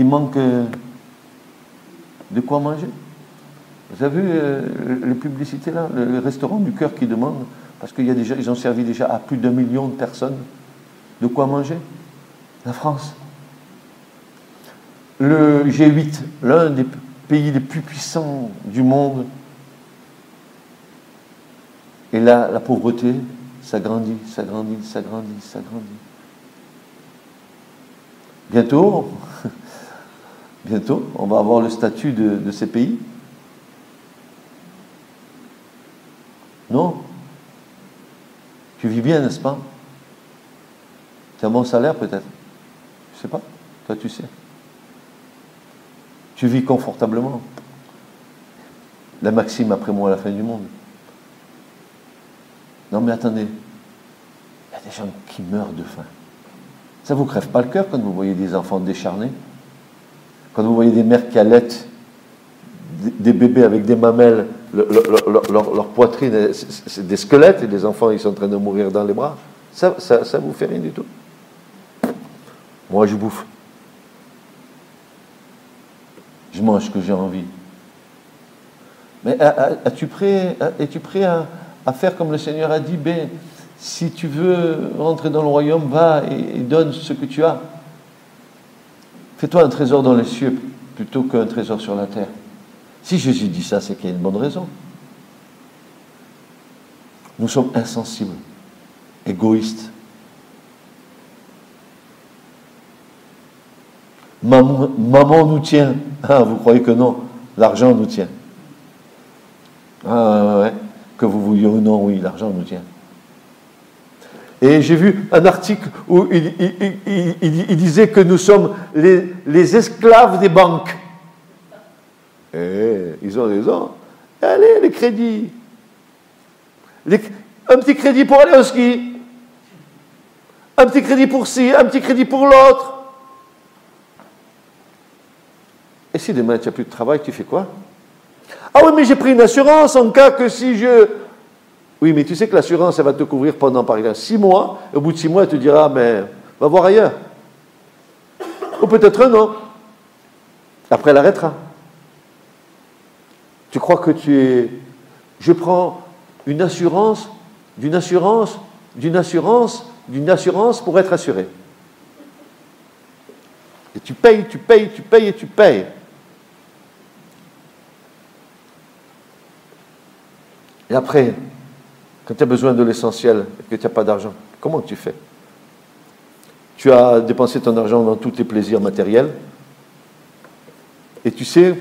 manquent de quoi manger. Vous avez vu les publicités là, le restaurant du cœur qui demande, parce qu'il y a déjà, ils ont servi déjà à plus d'1 million de personnes de quoi manger. La France. Le G8, l'un des pays les plus puissants du monde, et là, la pauvreté s'agrandit. Bientôt, on va avoir le statut de ces pays. Non? Tu vis bien, n'est-ce pas? Tu as un bon salaire peut-être? Je ne sais pas. Toi, tu sais. Tu vis confortablement. La maxime après moi à la fin du monde. Non mais attendez, il y a des gens qui meurent de faim. Ça vous crève pas le cœur quand vous voyez des enfants décharnés? Quand vous voyez des mères qui allaitent des bébés avec des mamelles, leur poitrine, c'est des squelettes, et les enfants ils sont en train de mourir dans les bras. Ça vous fait rien du tout? Moi je bouffe. Je mange ce que j'ai envie. Mais es-tu prêt à faire comme le Seigneur a dit? Ben, si tu veux rentrer dans le royaume, va et donne ce que tu as. Fais-toi un trésor dans les cieux plutôt qu'un trésor sur la terre. Si Jésus dit ça, c'est qu'il y a une bonne raison. Nous sommes insensibles, égoïstes. Maman nous tient. Ah, vous croyez que non? L'argent nous tient. Ah, ouais. Que vous vouliez ou non, oui, l'argent nous tient. Et j'ai vu un article où il disait que nous sommes les esclaves des banques. Et ils ont raison. Allez, les crédits. Un petit crédit pour aller au ski. Un petit crédit pour ci, un petit crédit pour l'autre. Et si demain tu n'as plus de travail, tu fais quoi? Ah oui, mais j'ai pris une assurance en cas que si je... Oui, mais tu sais que l'assurance, elle va te couvrir pendant, par exemple, 6 mois. Et au bout de 6 mois, elle te dira, mais va voir ailleurs. Ou peut-être un an. Après, elle arrêtera. Tu crois que tu es... Je prends une assurance, d'une assurance pour être assuré. Et tu payes. Et après, quand tu as besoin de l'essentiel et que tu n'as pas d'argent, comment tu fais? Tu as dépensé ton argent dans tous tes plaisirs matériels. Et tu sais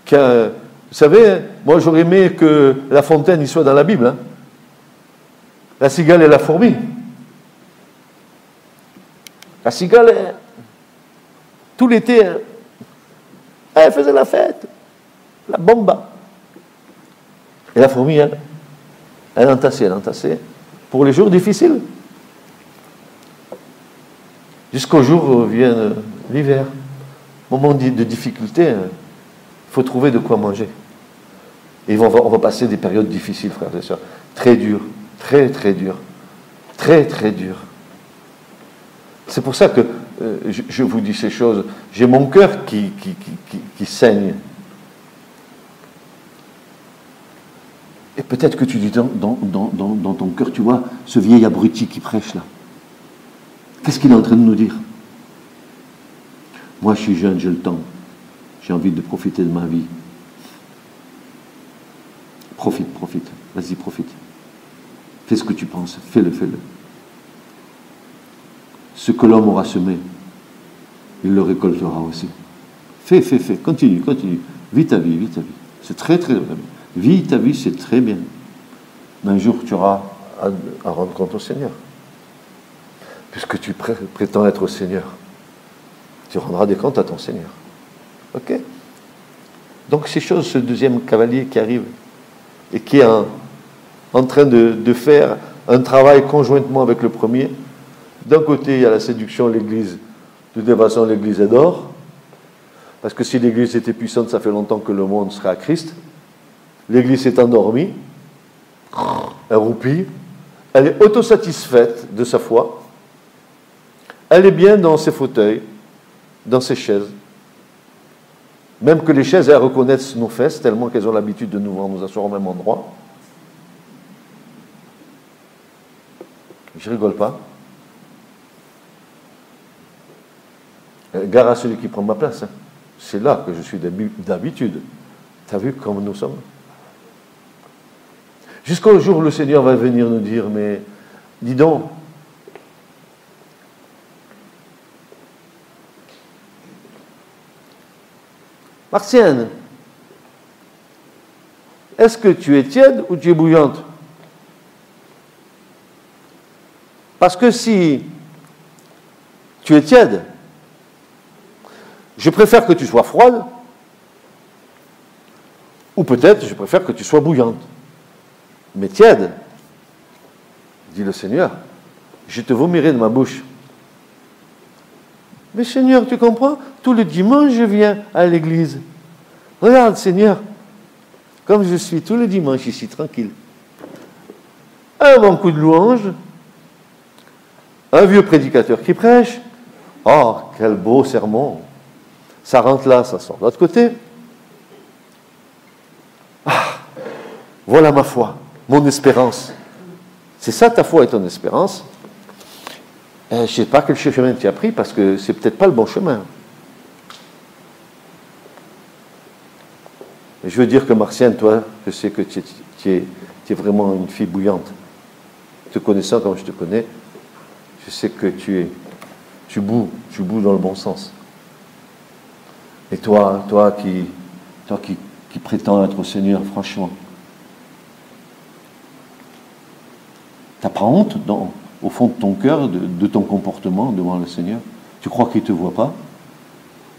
que, vous savez, moi j'aurais aimé que La Fontaine y soit dans la Bible. Hein. La cigale et la fourmi. La cigale, tout l'été, elle faisait la fête, la bomba. Et la fourmi, elle entassait, pour les jours difficiles. Jusqu'au jour où vient l'hiver. Moment de difficulté, il faut trouver de quoi manger. Et on va passer des périodes difficiles, frères et sœurs. Très dures, très dures. C'est pour ça que je vous dis ces choses. J'ai mon cœur qui saigne. Et peut-être que tu dis dans ton cœur, tu vois, ce vieil abruti qui prêche là. Qu'est-ce qu'il est en train de nous dire? Moi, je suis jeune, j'ai le temps. J'ai envie de profiter de ma vie. Profite. Vas-y, profite. Fais ce que tu penses. Fais-le. Ce que l'homme aura semé, il le récoltera aussi. Fais. Continue. Vis ta vie. C'est très bien. Vis ta vie, c'est très bien. Mais un jour, tu auras à rendre compte au Seigneur. Puisque tu prétends être au Seigneur. Tu rendras des comptes à ton Seigneur. Ok? Donc ces choses, ce deuxième cavalier qui arrive et qui est en train de faire un travail conjointement avec le premier. D'un côté, il y a la séduction, l'Église. De toute façon, l'Église est d'or. Parce que si l'Église était puissante, ça fait longtemps que le monde serait à Christ. L'Église s'est endormie, elle roupille, elle est autosatisfaite de sa foi, elle est bien dans ses fauteuils, dans ses chaises. Même que les chaises, elles reconnaissent nos fesses, tellement qu'elles ont l'habitude de nous voir nous asseoir au même endroit. Je rigole pas. Gare à celui qui prend ma place. Hein. C'est là que je suis d'habitude. Tu as vu comme nous sommes? Jusqu'au jour où le Seigneur va venir nous dire, mais dis donc, Martienne, est-ce que tu es tiède ou tu es bouillante? Parce que si tu es tiède, je préfère que tu sois froide, ou peut-être je préfère que tu sois bouillante. Mais tiède, dit le Seigneur, je te vomirai de ma bouche. Mais Seigneur, tu comprends? Tout le dimanche, je viens à l'église. Regarde, Seigneur, comme je suis tout le dimanche ici, tranquille. Un bon coup de louange, un vieux prédicateur qui prêche. Oh, quel beau sermon! Ça rentre là, ça sort de l'autre côté. Ah, voilà ma foi, mon espérance. C'est ça ta foi et ton espérance. Je ne sais pas quel chemin tu as pris parce que c'est peut-être pas le bon chemin. Et je veux dire que Martienne, toi, je sais que tu es vraiment une fille bouillante. Te connaissant comme je te connais, je sais que tu boues dans le bon sens. Et toi qui prétends être au Seigneur, franchement, t'as pas honte au fond de ton cœur de ton comportement devant le Seigneur? Tu crois qu'il ne te voit pas?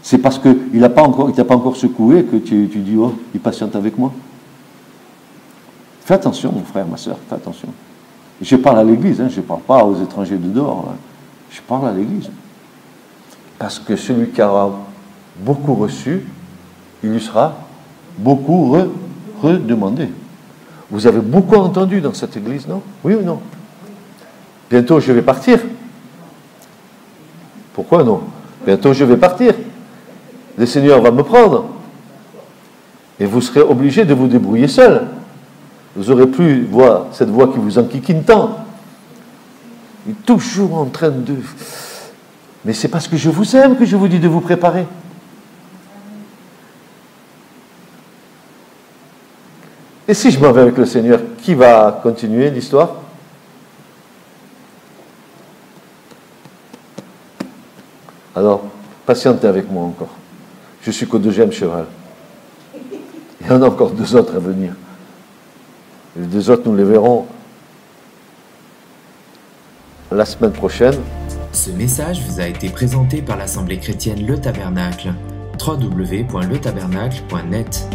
C'est parce qu'il t'a pas encore secoué que tu dis, oh, il patiente avec moi. Fais attention, mon frère, ma soeur, fais attention. Je parle à l'Église, hein, je ne parle pas aux étrangers de dehors. Hein. Je parle à l'Église. Parce que celui qui aura beaucoup reçu, il lui sera beaucoup redemandé. Vous avez beaucoup entendu dans cette Église, non? Oui ou non? Bientôt, je vais partir. Pourquoi non? Bientôt, je vais partir. Le Seigneur va me prendre. Et vous serez obligé de vous débrouiller seul. Vous n'aurez plus cette voix qui vous enquiquine tant. Il est toujours en train de... Mais c'est parce que je vous aime que je vous dis de vous préparer. Et si je m'en vais avec le Seigneur, qui va continuer l'histoire? Alors, patientez avec moi encore. Je suis qu'au 2e cheval. Il y en a encore 2 autres à venir. Les 2 autres, nous les verrons la semaine prochaine. Ce message vous a été présenté par l'Assemblée chrétienne Le Tabernacle. www.letabernacle.net